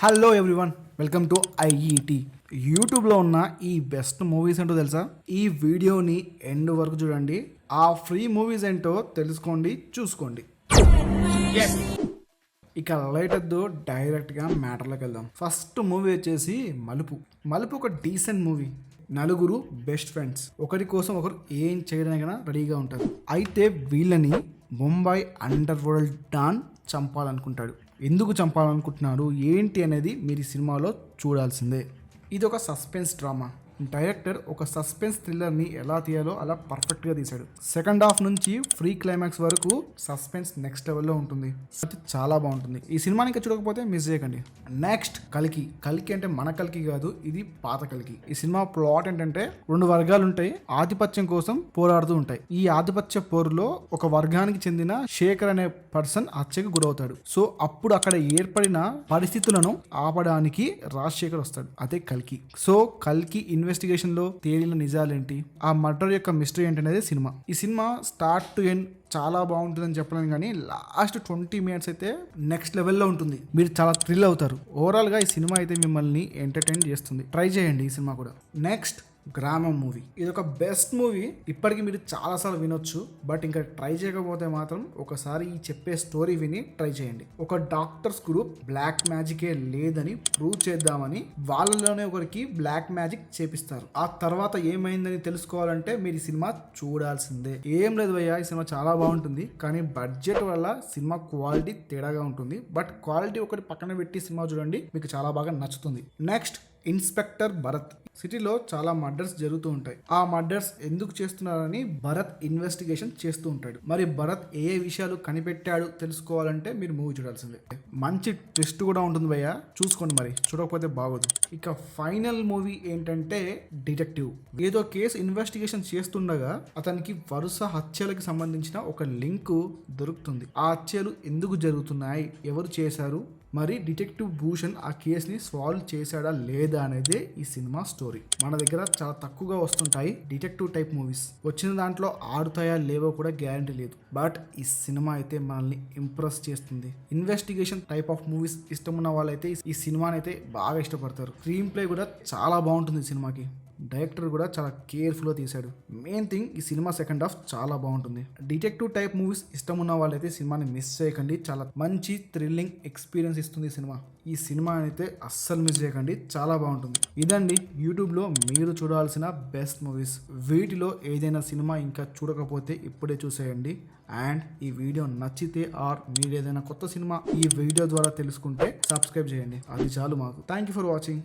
Hello everyone, welcome to ఐఈటీ. యూట్యూబ్లో ఉన్న ఈ బెస్ట్ మూవీస్ ఏంటో తెలుసా? ఈ వీడియోని ఎండ్ వరకు చూడండి. ఆ ఫ్రీ మూవీస్ ఏంటో తెలుసుకోండి, చూసుకోండి. ఇక లైట్ వద్దు, డైరెక్ట్గా మ్యాటర్లోకి వెళ్దాం. ఫస్ట్ మూవీ వచ్చేసి మలుపు ఒక డీసెంట్ మూవీ. నలుగురు బెస్ట్ ఫ్రెండ్స్ ఒకరి కోసం ఒకరు ఏం చేయడానికైనా రెడీగా ఉంటారు. అయితే వీళ్ళని ముంబై అండర్ వరల్డ్ డాన్ చంపాలనుకుంటాడు. ఎందుకు చంపాలనుకుంటున్నాడు ఏంటి అనేది మీరు ఈ సినిమాలో చూడాల్సిందే. ఇది ఒక సస్పెన్స్ డ్రామా. డైరెక్టర్ ఒక సస్పెన్స్ థ్రిల్లర్ని ఎలా తీయాలో అలా పర్ఫెక్ట్గా తీశాడు. సెకండ్ హాఫ్ నుంచి ఫ్రీ క్లైమాక్స్ వరకు సస్పెన్స్ నెక్స్ట్ లెవెల్లో ఉంటుంది. అది చాలా బాగుంటుంది. ఈ సినిమాని ఇంకా చూడకపోతే మిస్ చేయకండి. నెక్స్ట్ కల్కి అంటే మన కల్కి కాదు, ఇది పాత కల్కి. ఈ సినిమా ప్లాట్ ఏంటంటే, రెండు వర్గాలు ఉంటాయి, ఆధిపత్యం కోసం పోరాడుతూ ఉంటాయి. ఈ ఆధిపత్య పోరులో ఒక వర్గానికి చెందిన శేఖర్ అనే పర్సన్ హత్యకు గురవుతాడు. సో అప్పుడు అక్కడ ఏర్పడిన పరిస్థితులను ఆపడానికి రాజశేఖర్ వస్తాడు. అదే కల్కి. సో కల్కి ఇన్వెస్టిగేషన్ లో తేలిన నిజాలేంటి, ఆ మర్డర్ యొక్క మిస్టరీ ఏంటనేది సినిమా. ఈ సినిమా స్టార్ట్ టు ఎండ్ చాలా బాగుంటుందని చెప్పలేను, కానీ లాస్ట్ 20 minutes అయితే నెక్స్ట్ లెవెల్లో ఉంటుంది. మీరు చాలా థ్రిల్ అవుతారు. ఓవరాల్ గా ఈ సినిమా అయితే మిమ్మల్ని ఎంటర్టైన్ చేస్తుంది. ట్రై చేయండి ఈ సినిమా కూడా. నెక్స్ట్ గ్రామం మూవీ. ఇది ఒక బెస్ట్ మూవీ. ఇప్పటికీ మీరు చాలాసార్లు వినొచ్చు, బట్ ఇంకా ట్రై చేయకపోతే మాత్రం ఒకసారి ఈ చెప్పే స్టోరీ విని ట్రై చేయండి. ఒక డాక్టర్స్ గ్రూప్ బ్లాక్ మ్యాజికే లేదని ప్రూవ్ చేద్దామని వాళ్ళలోనే ఒకరికి బ్లాక్ మ్యాజిక్ చేపిస్తారు. ఆ తర్వాత ఏమైందని తెలుసుకోవాలంటే మీరు ఈ సినిమా చూడాల్సిందే. ఏం లేదు భయ్యా, ఈ సినిమా చాలా బాగుంటుంది, కానీ బడ్జెట్ వల్ల సినిమా క్వాలిటీ తేడాగా ఉంటుంది. బట్ క్వాలిటీ ఒకటి పక్కన పెట్టి సినిమా చూడండి, మీకు చాలా బాగా నచ్చుతుంది. Next inspector Bharat. సిటీలో చాలా మర్డర్స్ జరుగుతూ ఉంటాయి. ఆ మర్డర్స్ ఎందుకు చేస్తున్నారని భరత్ ఇన్వెస్టిగేషన్ చేస్తూ ఉంటాడు. మరి భరత్ ఏ విషయాలు కనిపెట్టాడు తెలుసుకోవాలంటే మీరు మూవీ చూడాల్సిందే. మంచి ట్విస్ట్ కూడా ఉంటుంది భయ్య, చూసుకోండి. మరి చూడకపోతే బాగోదు. ఇక ఫైనల్ మూవీ ఏంటంటే డిటెక్టివ్. ఏదో కేసు ఇన్వెస్టిగేషన్ చేస్తుండగా అతనికి వరుస హత్యలకు సంబంధించిన ఒక లింక్ దొరుకుతుంది. ఆ హత్యలు ఎందుకు జరుగుతున్నాయి, ఎవరు చేశారు, మరి డిటెక్టివ్ భూషణ్ ఆ కేసుని సాల్వ్ చేశాడా లేదా అనేదే ఈ సినిమా స్టోరీ. మన దగ్గర చాలా తక్కువగా వస్తుంటాయి డిటెక్టివ్ టైప్ మూవీస్. వచ్చిన దాంట్లో ఆడుతాయా లేవో కూడా గ్యారంటీ లేదు. బట్ ఈ సినిమా అయితే మనల్ని ఇంప్రెస్ చేస్తుంది. ఇన్వెస్టిగేషన్ టైప్ ఆఫ్ మూవీస్ ఇష్టం ఉన్న వాళ్ళైతే ఈ సినిమాని అయితే బాగా ఇష్టపడతారు. స్క్రీన్ ప్లే కూడా చాలా బాగుంటుంది ఈ సినిమాకి. డైరెక్టర్ కూడా చాలా కేర్ఫుల్గా తీశాడు. మెయిన్ థింగ్, ఈ సినిమా సెకండ్ హాఫ్ చాలా బాగుంటుంది. డిటెక్టివ్ టైప్ మూవీస్ ఇష్టం ఉన్న వాళ్ళైతే సినిమాని మిస్ చేయకండి. చాలా మంచి థ్రిల్లింగ్ ఎక్స్పీరియన్స్ ఇస్తుంది ఈ సినిమా. ఈ సినిమా అయితే అస్సలు మిస్ చేయకండి, చాలా బాగుంటుంది. ఇదండి యూట్యూబ్లో మీరు చూడాల్సిన బెస్ట్ మూవీస్. వీటిలో ఏదైనా సినిమా ఇంకా చూడకపోతే ఇప్పుడే చూసేయండి. అండ్ ఈ వీడియో నచ్చితే ఆర్ మీరు ఏదైనా కొత్త సినిమా ఈ వీడియో ద్వారా తెలుసుకుంటే సబ్స్క్రైబ్ చేయండి. అది చాలు మాకు. Thank you for watching.